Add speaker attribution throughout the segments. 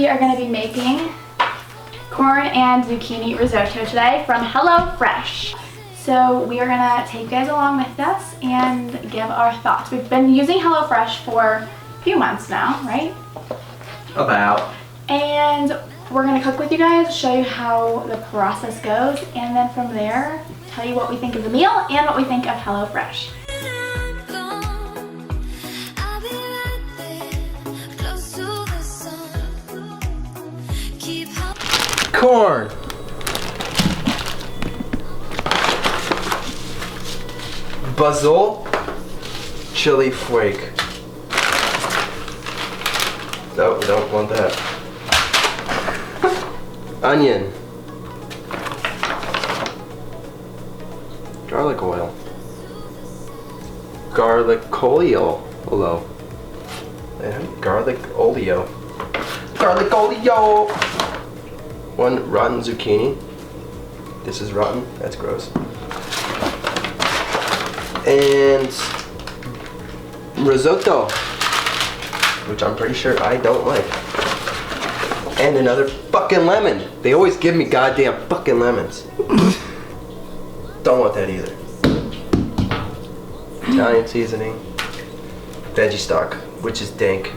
Speaker 1: we are going to be making corn and zucchini risotto today from HelloFresh. So we are going to take you guys along with us and give our thoughts. We've been using HelloFresh for a few months now, right?
Speaker 2: About.
Speaker 1: And we're going to cook with you guys, show you how the process goes, and then from there, tell you what we think of the meal and what we think of HelloFresh.
Speaker 2: Corn. Basil. Chili flake. No, we don't want that. Onion. Garlic oil. Garlic oleo. Hello. Garlic oleo. Garlic oleo. One rotten zucchini. This is rotten. That's gross. And risotto, which I'm pretty sure I don't like. And another fucking lemon. They always give me goddamn fucking lemons. Don't want that either. Italian seasoning. Veggie stock, which is dank.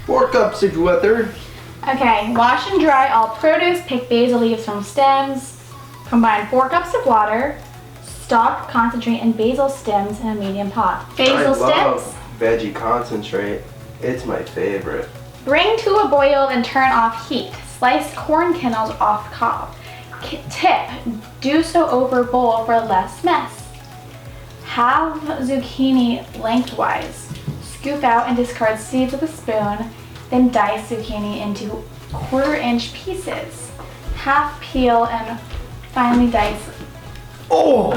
Speaker 2: Four cups of water.
Speaker 1: Okay, wash and dry all produce, pick basil leaves from stems, combine 4 cups of water, stock, concentrate, and basil stems in a medium pot. Basil stems.
Speaker 2: I love veggie concentrate. It's my favorite.
Speaker 1: Bring to a boil and turn off heat. Slice corn kernels off cob. Tip, do so over bowl for less mess. Halve zucchini lengthwise. Scoop out and discard seeds with a spoon. Then dice zucchini into 1/4-inch pieces. Half peel and finely dice.
Speaker 2: Oh!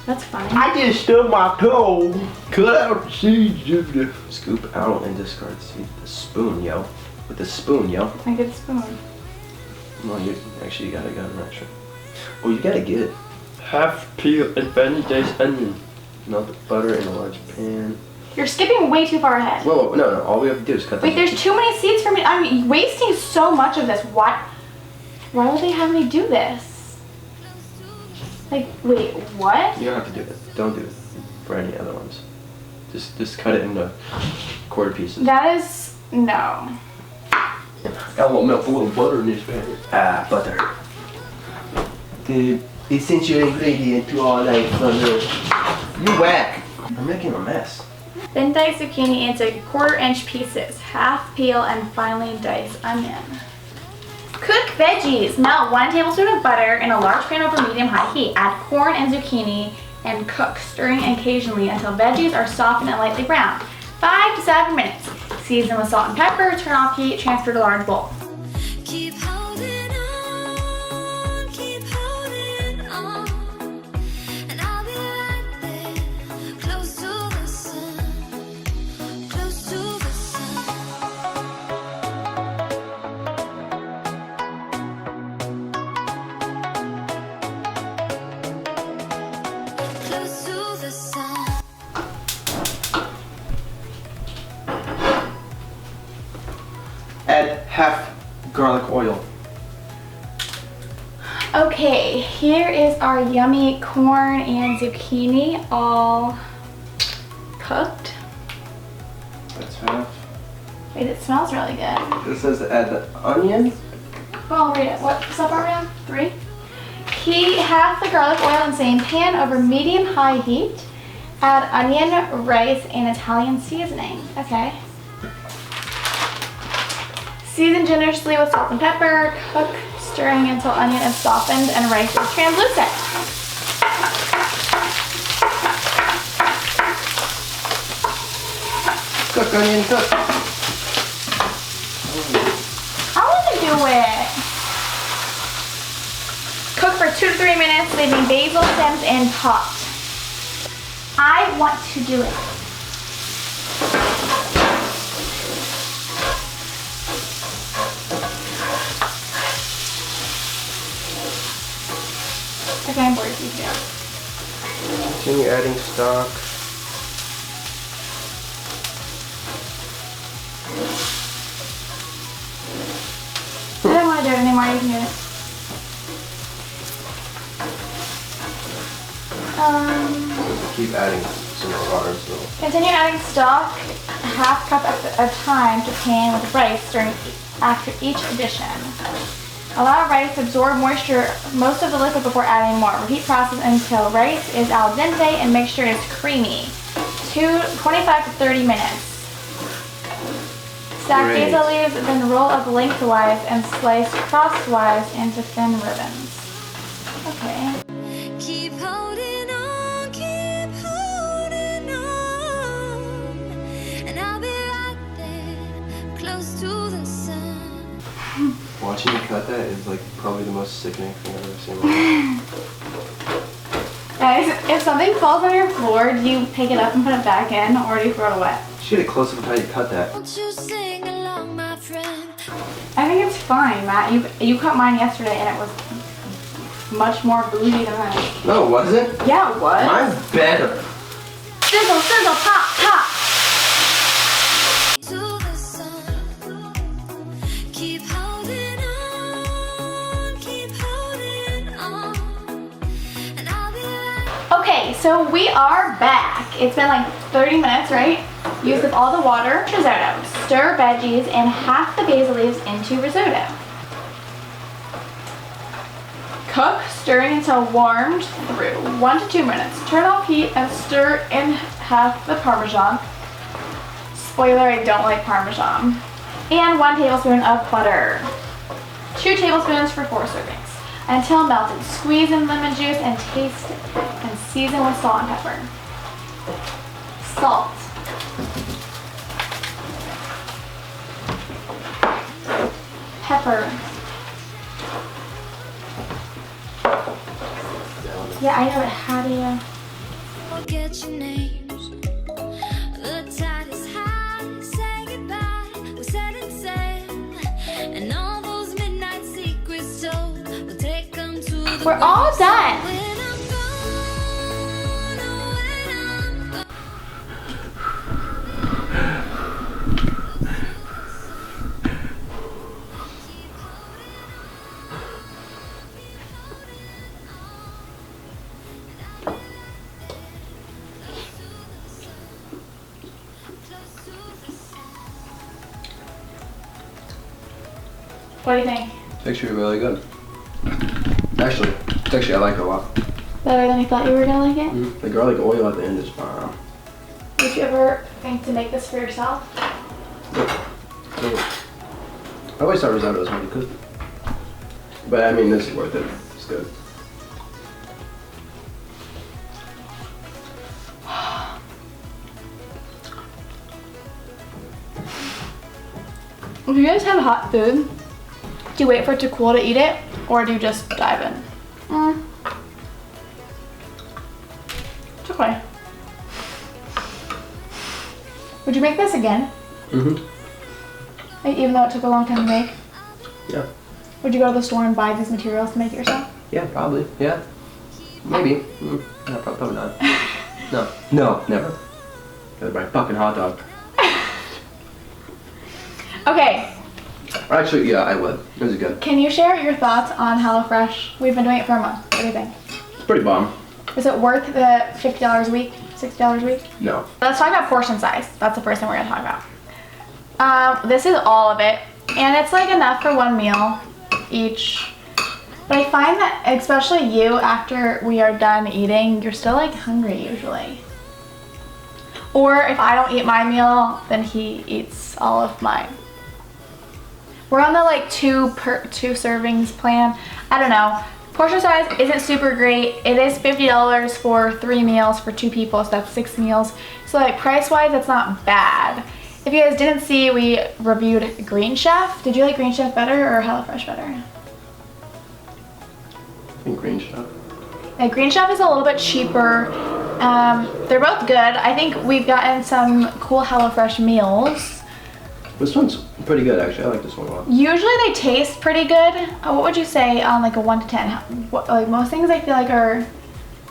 Speaker 1: That's funny.
Speaker 3: I just stubbed my toe. Cut out the seeds of the...
Speaker 2: Scoop out and discard seeds. The spoon, yo. With the spoon, yo.
Speaker 1: I get a spoon.
Speaker 2: Well, you gotta get an extra. Oh, you gotta get it.
Speaker 3: Half peel and finely diced onion.
Speaker 2: Melt the butter in a large pan.
Speaker 1: You're skipping way too far ahead.
Speaker 2: Whoa, no. All we have to do is cut the...
Speaker 1: Wait, there's too many seeds for me. I'm wasting so much of this. Why would they have me do this? Like, wait, what?
Speaker 2: You don't have to do it. Don't do it for any other ones. Just cut it into 1/4 pieces.
Speaker 1: That is... no.
Speaker 2: I will melt a little butter in this pan. Ah, butter. The essential ingredient to all life, brother. You whack. I'm making a mess.
Speaker 1: Then dice zucchini into 1/4-inch pieces. Half peel and finely dice onion. Cook veggies. Melt 1 tablespoon of butter in a large pan over medium-high heat. Add corn and zucchini and cook, stirring occasionally until veggies are softened and lightly browned. 5 to 7 minutes. Season with salt and pepper. Turn off heat. Transfer to large bowl.
Speaker 4: Keep holding on, keep holding on, and I'll be right there, close to the sun, close to the sun. Close to the sun.
Speaker 2: Add half garlic oil.
Speaker 1: Okay, here is our yummy corn and zucchini all cooked.
Speaker 2: That's half.
Speaker 1: Wait, it smells really good.
Speaker 2: This says to add the onion.
Speaker 1: Well, I'll read it. What step are we on? 3? Heat half the garlic oil in same pan over medium-high heat. Add onion, rice, and Italian seasoning. Okay. Season generously with salt and pepper. Cook, stirring until onion is softened and rice is translucent.
Speaker 2: Cook, onion, cook.
Speaker 1: How would you do it? Cook for 2 to 3 minutes, leaving basil stems in pot. I want to do it. Okay, I'm bored of you too.
Speaker 2: Continue adding stock.
Speaker 1: I don't want to do it anymore, you can do it.
Speaker 2: Keep adding some more water. So.
Speaker 1: Continue adding stock, half cup at a time to pan with rice after each addition. Allow rice to absorb moisture, most of the liquid before adding more. Repeat process until rice is al dente and make sure it's creamy. 25 to 30 minutes. Stack
Speaker 2: Great.
Speaker 1: basil leaves, then roll up lengthwise and slice crosswise into thin ribbons. Okay.
Speaker 4: Keep holding on, and I'll be right there, close to the sun.
Speaker 2: Watching you cut that is like probably the most sickening thing I've ever seen in my life.
Speaker 1: Guys, if something falls on your floor, do you pick it up and put it back in, or do you throw it away?
Speaker 2: She had a close up of how you cut that.
Speaker 4: Won't you sing along, my friend?
Speaker 1: I think it's fine, Matt. You cut mine yesterday and it was much more bougie than mine.
Speaker 2: No, it wasn't.
Speaker 1: Yeah, it was.
Speaker 2: Mine's better.
Speaker 1: Sizzle, sizzle, pop, pop.
Speaker 4: To the sun. Keep holding on, and I'll be right.
Speaker 1: Okay, so we are back. It's been like 30 minutes, right? Use up all the water. Risotto. Stir veggies and half the basil leaves into risotto. Cook, stirring until warmed through. 1 to 2 minutes. Turn off heat and stir in half the Parmesan. Spoiler, I don't like Parmesan. And 1 tablespoon of butter. 2 tablespoons for 4 servings. Until melted. Squeeze in lemon juice and taste and season with salt and pepper. Salt. Pepper. Yeah, I know it. How do you?
Speaker 4: Forget your names. The tide is high. Say goodbye. We're setting sail, and all those midnight secrets told. We'll take them to the.
Speaker 1: We're all done.
Speaker 4: When I'm gone, oh, when I'm gone.
Speaker 1: What do you think?
Speaker 2: It's actually really good. Actually, I like it a lot.
Speaker 1: Better than you thought you were gonna like it?
Speaker 2: The garlic oil at the end is bomb.
Speaker 1: Would you ever think to make this for yourself?
Speaker 2: I always thought risotto was hard to cook. But I mean, this is worth it. It's good.
Speaker 1: If you guys have hot food, do you wait for it to cool to eat it, or do you just dive in? It's okay. Would you make this again? Like, even though it took a long time to make?
Speaker 2: Yeah.
Speaker 1: Would you go to the store and buy these materials to make it yourself?
Speaker 2: Yeah, probably. Yeah. Maybe. No, probably not. No, never. Gotta buy a fucking hot dog.
Speaker 1: Okay,
Speaker 2: Actually, yeah, I would. This is good.
Speaker 1: can you share your thoughts on HelloFresh? We've been doing it for a month. What do you think?
Speaker 2: It's pretty bomb.
Speaker 1: Is it worth the $50 a week, $60 a week?
Speaker 2: No.
Speaker 1: Let's talk about portion size. That's the first thing we're gonna talk about. This is all of it, and it's like enough for 1 meal each. But I find that, especially you, after we are done eating, you're still like hungry usually. Or if I don't eat my meal, then he eats all of mine. We're on the like two servings plan. I don't know. Portion size isn't super great. It is $50 for 3 meals for 2 people, so that's 6 meals. So like price-wise, it's not bad. If you guys didn't see, we reviewed Green Chef. Did you like Green Chef better or HelloFresh better?
Speaker 2: think Green Chef.
Speaker 1: Yeah, Green Chef is a little bit cheaper. They're both good. I think we've gotten some cool HelloFresh meals.
Speaker 2: This one's pretty good, actually. I like this one a lot.
Speaker 1: Usually they taste pretty good. What would you say on like a 1 to 10? Like most things I feel like are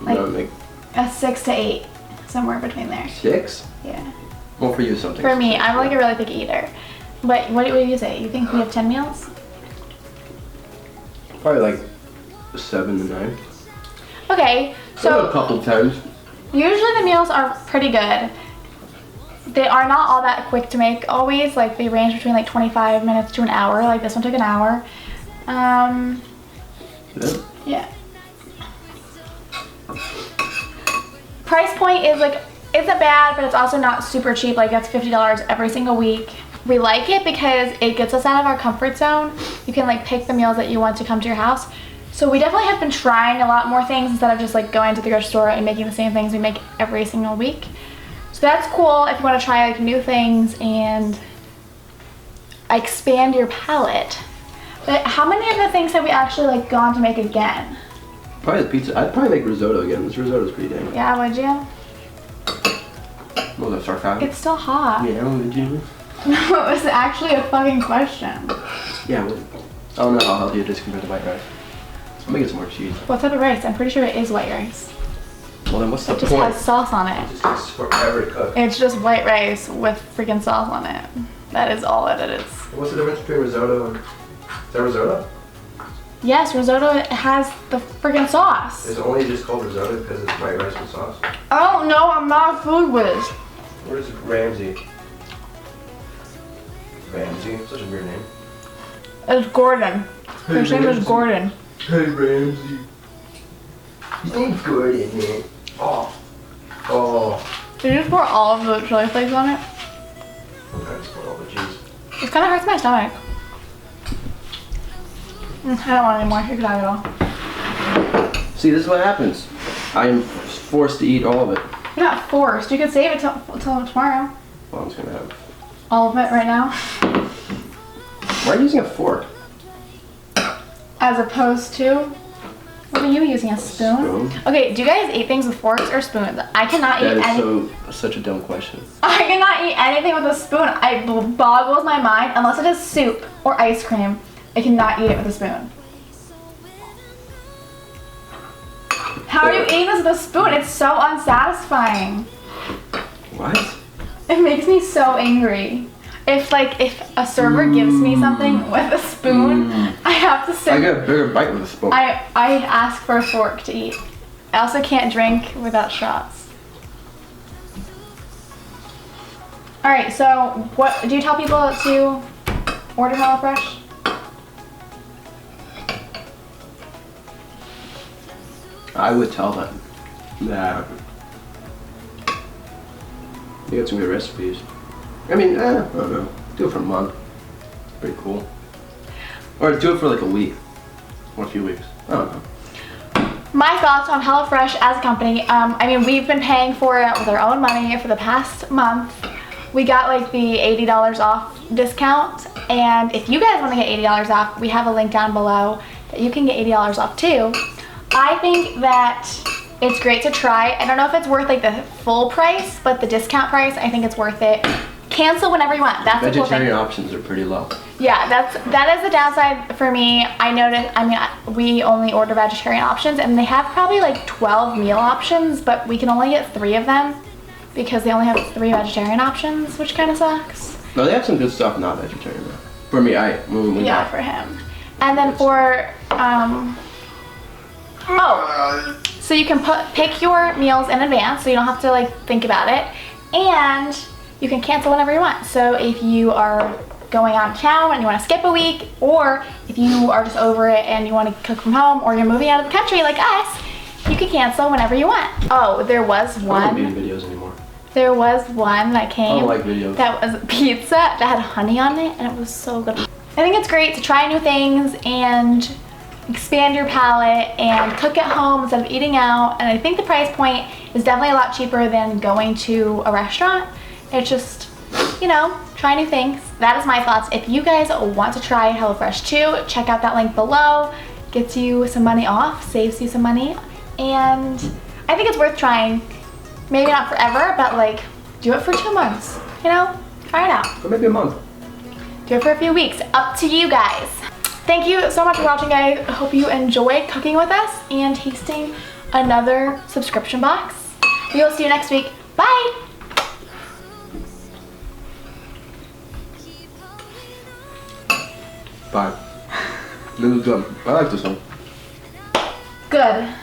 Speaker 1: like a 6 to 8, somewhere between there.
Speaker 2: 6?
Speaker 1: Yeah.
Speaker 2: Well, for you, something.
Speaker 1: For me, I'm like a really picky eater. But what do you say? You think we have 10 meals?
Speaker 2: Probably like 7 to 9.
Speaker 1: Okay,
Speaker 2: A
Speaker 1: so
Speaker 2: couple times.
Speaker 1: usually the meals are pretty good. They are not all that quick to make always. Like they range between like 25 minutes to an hour. Like this one took an hour. Yeah. Price point is like, isn't bad, but it's also not super cheap. Like that's $50 every single week. We like it because it gets us out of our comfort zone. You can like pick the meals that you want to come to your house. So we definitely have been trying a lot more things instead of just like going to the grocery store and making the same things we make every single week. So that's cool if you want to try like new things and expand your palate. But how many of the things have we actually like gone to make again?
Speaker 2: Probably the pizza. I'd probably make risotto again. This risotto's pretty dang.
Speaker 1: Yeah, would you?
Speaker 2: Was that sarcastic?
Speaker 1: It's still hot.
Speaker 2: Yeah, would you?
Speaker 1: It was actually a fucking question.
Speaker 2: Yeah, would. I don't know how healthy it is compared to white rice. I'll make it some more cheese.
Speaker 1: What type of rice? I'm pretty sure it is white rice.
Speaker 2: Well, then what's the
Speaker 1: It just
Speaker 2: point?
Speaker 1: has sauce on
Speaker 2: It
Speaker 1: it.
Speaker 2: just takes forever to cook.
Speaker 1: It's just white rice with freaking sauce on it. That is all that it is.
Speaker 2: What's the difference between risotto and... Is that risotto?
Speaker 1: Yes, risotto has the freaking sauce.
Speaker 2: Is it only just called risotto because it's white rice with sauce?
Speaker 1: Oh no, I'm not a food whiz.
Speaker 2: Where's Ramsey? Ramsey? Such a weird name.
Speaker 1: It's Gordon. His name is Gordon.
Speaker 2: Hey, Ramsey. His name's Gordon, man. Oh. Oh.
Speaker 1: Did you just pour all of the chili flakes on it?
Speaker 2: Okay, just put all the cheese.
Speaker 1: It kind of hurts my stomach. I don't want any more. You can have it all.
Speaker 2: See, this is what happens. I am forced to eat all of it.
Speaker 1: You're not forced. You can save it till tomorrow.
Speaker 2: Well, I'm just gonna have...
Speaker 1: All of it right now.
Speaker 2: Why are you using a fork?
Speaker 1: As opposed to... What are you using? A spoon? Okay, do you guys eat things with forks or spoons? I cannot eat
Speaker 2: That
Speaker 1: any...
Speaker 2: is such a dumb question.
Speaker 1: I cannot eat anything with a spoon. It boggles my mind unless it is soup or ice cream. I cannot eat it with a spoon. How are you eating this with a spoon? It's so unsatisfying.
Speaker 2: What?
Speaker 1: It makes me so angry. If a server gives me something with a spoon, I have to sit.
Speaker 2: I get a bigger bite with a spoon.
Speaker 1: I ask for a fork to eat. I also can't drink without straws. All right, so what do you tell people to order HelloFresh?
Speaker 2: I would tell them that you get some good recipes. I mean, I don't know. Do it for a month. Pretty cool. Or do it for like a week. Or a few weeks. I don't know.
Speaker 1: My thoughts on HelloFresh as a company. I mean, we've been paying for it with our own money for the past month. We got like the $80 off discount. And if you guys want to get $80 off, we have a link down below that you can get $80 off too. I think that it's great to try. I don't know if it's worth like the full price, but the discount price, I think it's worth it. Cancel whenever you want. That's the cool thing.
Speaker 2: Vegetarian options are pretty low.
Speaker 1: Yeah, that is the downside for me. I noticed, I mean, we only order vegetarian options and they have probably like 12 meal options, but we can only get 3 of them because they only have 3 vegetarian options, which kind of sucks.
Speaker 2: No, they have some good stuff not vegetarian though. For me,
Speaker 1: yeah, for him. And then for, so you can pick your meals in advance so you don't have to like think about it. And you can cancel whenever you want. So if you are going out of town and you want to skip a week, or if you are just over it and you want to cook from home, or you're moving out of the country like us, you can cancel whenever you want. Oh, there was one.
Speaker 2: I don't make videos anymore.
Speaker 1: There was one that came.
Speaker 2: I don't like videos.
Speaker 1: That was pizza that had honey on it, and it was so good. I think it's great to try new things and expand your palate and cook at home instead of eating out. And I think the price point is definitely a lot cheaper than going to a restaurant. It's just, you know, try new things. That is my thoughts. If you guys want to try HelloFresh too, check out that link below. gets you some money off, saves you some money, and I think it's worth trying. Maybe not forever, but like do it for 2 months, you know? Try it out.
Speaker 2: Or maybe a month.
Speaker 1: Do it for a few weeks, up to you guys. Thank you so much for watching. I hope you enjoy cooking with us and tasting another subscription box. We will see you next week. Bye!
Speaker 2: Bye. This is good. I like this one.
Speaker 1: Good.